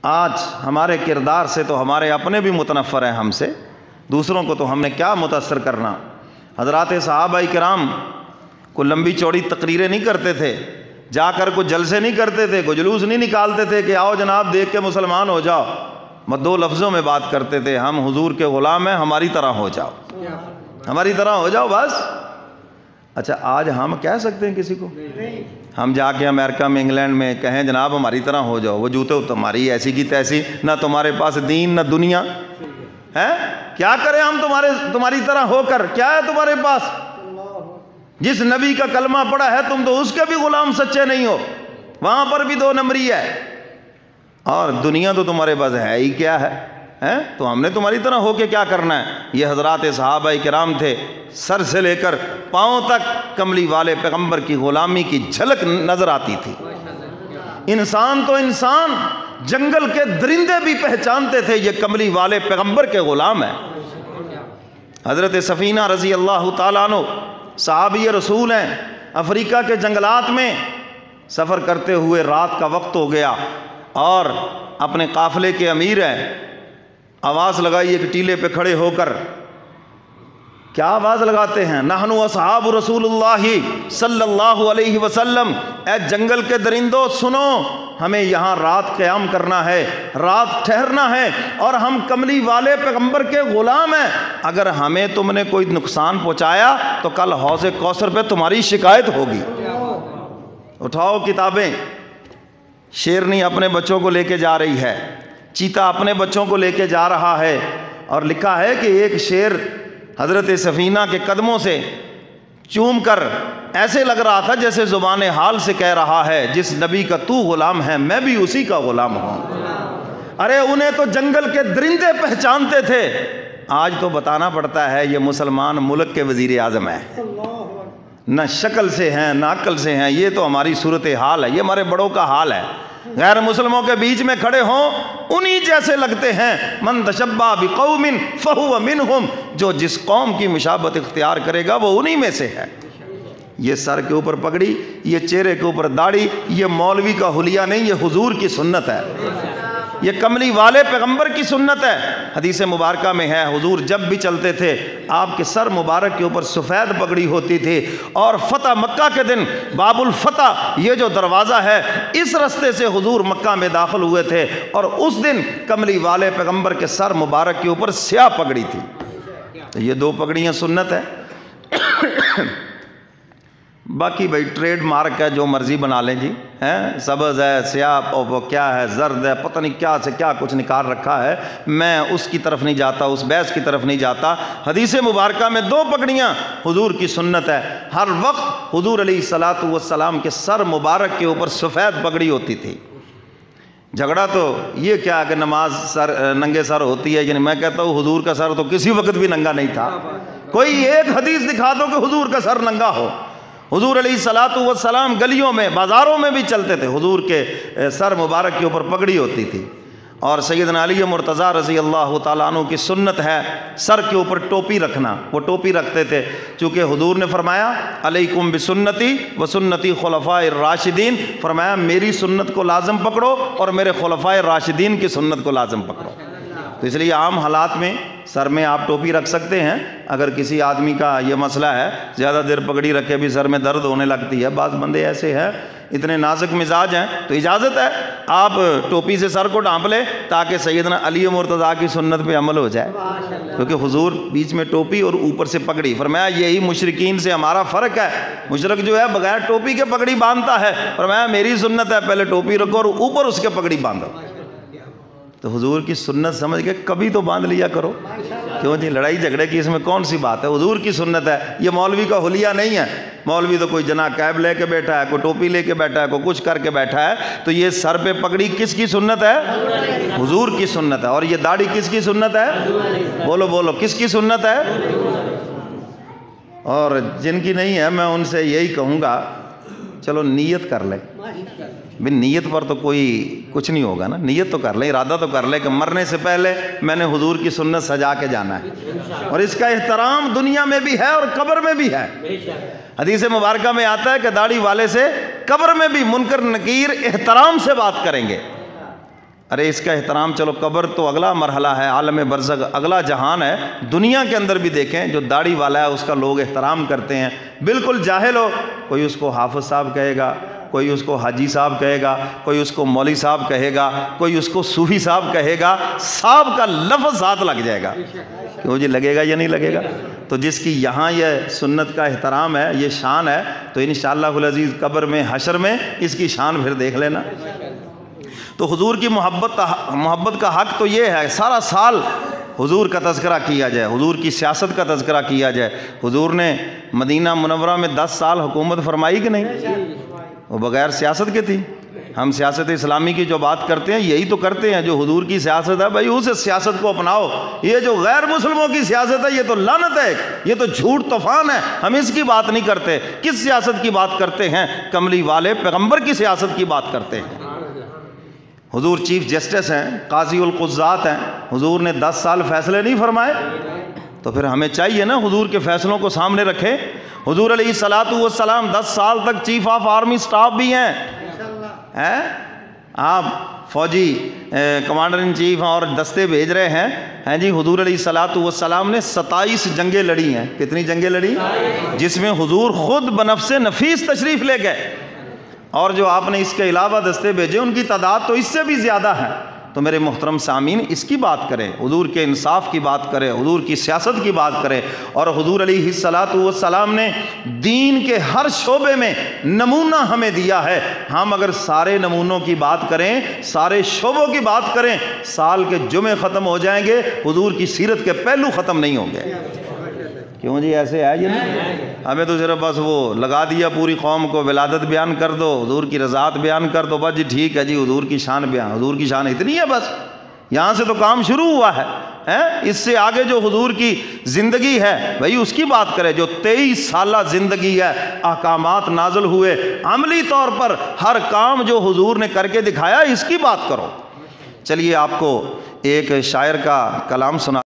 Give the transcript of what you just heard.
آج ہمارے کردار سے تو ہمارے اپنے بھی متنفر ہیں ہم سے، دوسروں کو تو ہم نے کیا متاثر کرنا۔ حضرات صحابہ کرام کو لمبی چوڑی تقریریں نہیں کرتے تھے، جا کر کوئی جلسے نہیں کرتے تھے، کوئی جلوس نہیں نکالتے تھے کہ آؤ جناب دیکھ کے مسلمان ہو جاؤ، دو لفظوں میں بات کرتے تھے، ہم حضور کے غلام ہیں، ہماری طرح ہو جاؤ، ہماری طرح ہو جاؤ بس۔ اچھا آج ہم کہہ سکتے ہیں کسی کو؟ ہم جا کے امریکہ میں انگلینڈ میں کہیں جناب ہماری طرح ہو جاؤ، وہ جوتے تمہاری ایسی کی تیسی، نہ تمہارے پاس دین نہ دنیا ہے، کیا کریں ہم تمہاری طرح ہو کر؟ کیا ہے تمہارے پاس؟ جس نبی کا کلمہ پڑا ہے تم تو اس کے بھی غلام سچے نہیں ہو، وہاں پر بھی 2 نمبری ہے، اور دنیا تو تمہارے پاس ہے ہی کیا ہے؟ تو ہم نے تمہاری طرح ہو کے کیا کرنا ہے؟ یہ حضرات صحابہ کرام تھے، سر سے لے کر پاؤں تک کملی والے پیغمبر کی غلامی کی جھلک نظر آتی تھی۔ انسان تو انسان، جنگل کے درندے بھی پہچانتے تھے یہ کملی والے پیغمبر کے غلام ہیں۔ حضرت سفینہ رضی اللہ تعالیٰ عنہ صحابی رسول ہیں، افریقہ کے جنگلات میں سفر کرتے ہوئے رات کا وقت ہو گیا اور اپنے قافلے کے امیر ہیں، آواز لگائی ایک ٹیلے پہ کھڑے ہو کر، کیا آواز لگاتے ہیں؟ نحن اصحاب رسول اللہ صلی اللہ علیہ وسلم، اے جنگل کے درندوں سنو، ہمیں یہاں رات قیام کرنا ہے، رات ٹھہرنا ہے، اور ہم کملی والے پیغمبر کے غلام ہیں، اگر ہمیں تم نے کوئی نقصان پہنچایا تو کل حوض کوثر پہ تمہاری شکایت ہوگی۔ اٹھاؤ کتابیں۔ شیرنی اپنے بچوں کو لے کے جا رہی ہے، چیتا اپنے بچوں کو لے کے جا رہا ہے، اور لکھا ہے کہ ایک شیر حضرت سفینہ کے قدموں سے چوم کر ایسے لگ رہا تھا جیسے زبان حال سے کہہ رہا ہے جس نبی کا تو غلام ہے میں بھی اسی کا غلام ہوں۔ ارے انہیں تو جنگل کے درندے پہچانتے تھے، آج تو بتانا پڑتا ہے یہ مسلمان ملک کے وزیر اعظم ہے، نہ شکل سے ہیں نہ عقل سے ہیں، یہ تو ہماری صورتحال ہے، یہ ہمارے بڑوں کا حال ہے۔ غیر مسلموں کے بیچ میں کھڑے ہوں انہی جیسے لگتے ہیں۔ من تشبہ بقوم فہو منہم، جو جس قوم کی مشابہت اختیار کرے گا وہ انہی میں سے ہے۔ یہ سر کے اوپر پگڑی، یہ چہرے کے اوپر داڑھی، یہ مولوی کا حلیہ نہیں، یہ حضور کی سنت ہے، یہ کملی والے پیغمبر کی سنت ہے۔ حدیث مبارکہ میں ہے حضور جب بھی چلتے تھے آپ کے سر مبارک کے اوپر سفید پگڑی ہوتی تھی، اور فتح مکہ کے دن باب الفتح یہ جو دروازہ ہے اس رستے سے حضور مکہ میں داخل ہوئے تھے، اور اس دن کملی والے پیغمبر کے سر مبارک کے اوپر سیاہ پگڑی تھی۔ تو یہ 2 پگڑیاں سنت ہے۔ باقی بھائی ٹریڈ مارک ہے، جو مرضی بنا لیں جی، سبز ہے، سیاہ، وہ کیا ہے، زرد ہے، پتہ نہیں کیا سے کیا کچھ نکال رکھا ہے، میں اس کی طرف نہیں جاتا، اس بحث کی طرف نہیں جاتا۔ حدیث مبارکہ میں 2 پگڑیاں حضور کی سنت ہے، ہر وقت حضور علیہ الصلوۃ والسلام کے سر مبارک کے اوپر سفید پگڑی ہوتی تھی۔ جھگڑا تو یہ کیا کہ نماز ننگے سر ہوتی ہے، یعنی میں کہتا ہوں حضور کا سر تو کسی وقت بھی ننگا نہیں تھا، کوئی ایک حدیث دکھا دو کہ حضور کا سر ننگا ہو۔ حضور علیہ الصلوۃ والسلام گلیوں میں بازاروں میں بھی چلتے تھے، حضور کے سر مبارک کے اوپر پگڑی ہوتی تھی۔ اور سیدنا علی مرتضیٰ رضی اللہ تعالیٰ عنہ کی سنت ہے سر کے اوپر ٹوپی رکھنا، وہ ٹوپی رکھتے تھے، چونکہ حضور نے فرمایا علیکم بسنتی وسنتی خلفاء الراشدین، فرمایا میری سنت کو لازم پکڑو اور میرے خلفاء راشدین کی سنت کو لازم پکڑو۔ تو اس لیے عام حالات میں سر میں آپ ٹوپی رکھ سکتے ہیں۔ اگر کسی آدمی کا یہ مسئلہ ہے زیادہ دیر پگڑی رکھے بھی سر میں درد ہونے لگتی ہے، بعض بندے ایسے ہیں اتنے نازک مزاج ہیں، تو اجازت ہے آپ ٹوپی سے سر کو ڈھانپ لیں تاکہ سیدنا علی مرتضیٰ کی سنت پہ عمل ہو جائے، کیونکہ حضور بیچ میں ٹوپی اور اوپر سے پگڑی، فرمایا یہی مشرکین سے ہمارا فرق ہے، مشرک جو ہے بغیر ٹوپی کے پگڑی باندھتا ہے، فرمایا میری سنت ہے پہلے ٹوپی رکھو اور اوپر اس کے پگڑی باندھو۔ تو حضور کی سنت سمجھ کے کبھی تو باندھ لیا کرو، کیوں جی لڑائی جھگڑے کی اس میں کون سی بات ہے؟ حضور کی سنت ہے، یہ مولوی کا حلیہ نہیں ہے۔ مولوی تو کوئی جناح کیب لے کے بیٹھا ہے، کوئی ٹوپی لے کے بیٹھا ہے، کوئی کچھ کر کے بیٹھا ہے، تو یہ سر پہ پگڑی کس کی سنت ہے؟ حضور کی سنت ہے۔ اور یہ داڑھی کس کی سنت ہے؟ بولو بولو کس کی سنت ہے؟ اور جن کی نہیں ہے میں ان سے یہی کہوں گا چلو نیت کر لیں، بھی نیت پر تو کوئی کچھ نہیں ہوگا نا، نیت تو کر لیں، ارادہ تو کر لیں کہ مرنے سے پہلے میں نے حضور کی سنت سجا کے جانا ہے، اور اس کا احترام دنیا میں بھی ہے اور قبر میں بھی ہے۔ حدیث مبارکہ میں آتا ہے کہ داڑھی والے سے قبر میں بھی منکر نکیر احترام سے بات کریں گے۔ ارے اس کا احترام، چلو قبر تو اگلا مرحلہ ہے، عالم برزخ اگلا جہان ہے، دنیا کے اندر بھی دیکھیں جو داڑھی والا ہے اس کا لوگ احترام کرتے ہیں، بالکل جاہل ہو کوئی اس کو حافظ صاحب کہے گا، کوئی اس کو حاجی صاحب کہے گا، کوئی اس کو مولوی صاحب کہے گا، کوئی اس کو صوفی صاحب کہے گا، صاحب کا لفظ ساتھ لگ جائے گا، کیوں جی لگے گا یا نہیں لگے گا؟ تو جس کی یہاں یہ سنت کا احترام ہے، یہ شان ہے، تو انشاءاللہ العزیز قبر میں حشر میں اس کی شان پھر دیکھ لینا۔ تو حضور کی محبت کا حق تو یہ ہے سارا سال حضور کا تذکرہ کیا جائے، حضور کی سیاست کا تذکرہ کیا جائے۔ حضور نے مدینہ منورہ میں 10 سال حکومت فرمائی کہ نہیں؟ وہ بغیر سیاست کے تھی۔ ہم سیاست اسلامی کی جو بات کرتے ہیں یہی تو کرتے ہیں جو حضور کی سیاست ہے، بھائی اس سیاست کو اپناؤ۔ یہ جو غیر مسلموں کی سیاست ہے یہ تو لعنت ہے، یہ تو جھوٹ طوفان ہے، ہم اس کی بات نہیں کرتے۔ کس سیاست کی بات کرتے ہیں؟ کملی والے پیغمبر کی سیاست کی بات کرتے ہیں۔ حضور چیف جسٹس ہیں، قاضی القضات ہیں، حضور نے 10 سال فیصلے نہیں فرمائے؟ تو پھر ہمیں چاہیے نا حضور کے فیصلوں کو سامنے رکھیں۔ حضور علیہ الصلوۃ والسلام 10 سال تک چیف آف آرمی سٹاف بھی ہیں۔ آپ فوجی کمانڈر ان چیف اور دستے بھیج رہے ہیں جی۔ حضور علیہ الصلوۃ والسلام نے 27 جنگیں لڑی ہیں۔ کتنی جنگیں لڑی؟ جس میں حضور خود بنفس نفیس تشریف لے گئے، اور جو آپ نے اس کے علاوہ دستے بھیجے ان کی تعداد تو اس سے بھی زیادہ ہے۔ تو میرے محترم سامعین اس کی بات کریں، حضور کے انصاف کی بات کریں، حضور کی سیاست کی بات کریں۔ اور حضور علیہ الصلوۃ والسلام نے دین کے ہر شعبے میں نمونہ ہمیں دیا ہے۔ ہم اگر سارے نمونوں کی بات کریں، سارے شعبوں کی بات کریں، سال کے جمعے ختم ہو جائیں گے، حضور کی سیرت کے پہلو ختم نہیں ہوں گے۔ کیوں جی ایسے ہے یہ نہیں؟ ہمیں تو صرف بس وہ لگا دیا پوری قوم کو، ولادت بیان کر دو، حضور کی رضاعت بیان کر دو، بس جی ٹھیک ہے جی حضور کی شان بیان، حضور کی شان اتنی ہے بس، یہاں سے تو کام شروع ہوا ہے۔ اس سے آگے جو حضور کی زندگی ہے بھائی اس کی بات کرے، جو 23 سالہ زندگی ہے، احکامات نازل ہوئے، عملی طور پر ہر کام جو حضور نے کر کے دکھایا، اس کی بات کرو۔ چلیے آپ کو ایک شاعر کا کلام سنا